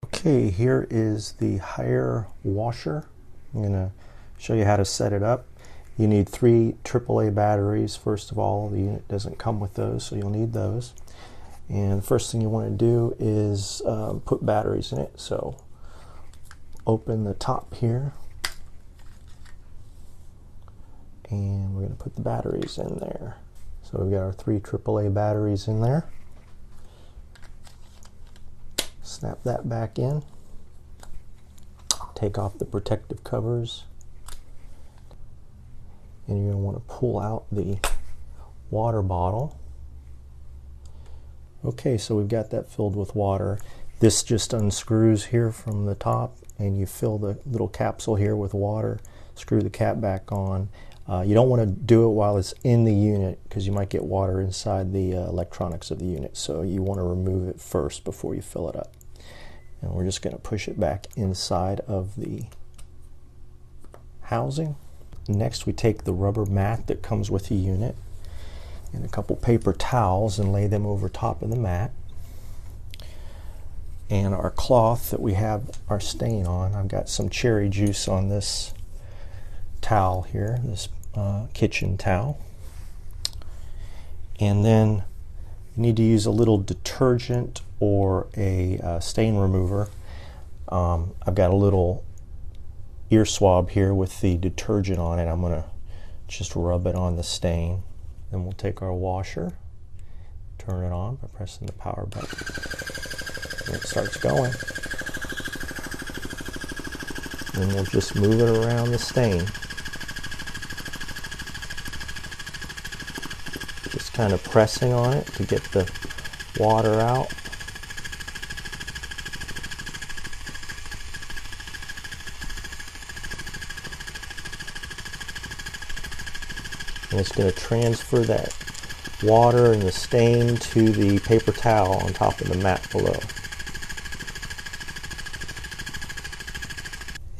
Okay, here is the higher washer. I'm going to show you how to set it up. You need 3 AAA batteries. First of all, the unit doesn't come with those, so you'll need those. And the first thing you want to do is put batteries in it. So open the top here, and we're going to put the batteries in there. So we've got our 3 AAA batteries in there. Snap that back in. Take off the protective covers. And you're going to want to pull out the water bottle. Okay, so we've got that filled with water. This just unscrews here from the top, and you fill the little capsule here with water, screw the cap back on. You don't want to do it while it's in the unit because you might get water inside the electronics of the unit, so you want to remove it first before you fill it up. And we're just going to push it back inside of the housing. Next, we take the rubber mat that comes with the unit and a couple paper towels and lay them over top of the mat. And our cloth that we have our stain on, I've got some cherry juice on this towel here, this kitchen towel. And then you need to use a little detergent or a stain remover. I've got a little ear swab here with the detergent on it. I'm going to just rub it on the stain. Then we'll take our washer, turn it on by pressing the power button, and it starts going. Then we'll just move it around the stain. Just kind of pressing on it to get the water out. And it's going to transfer that water and the stain to the paper towel on top of the mat below.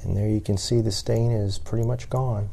And there you can see the stain is pretty much gone.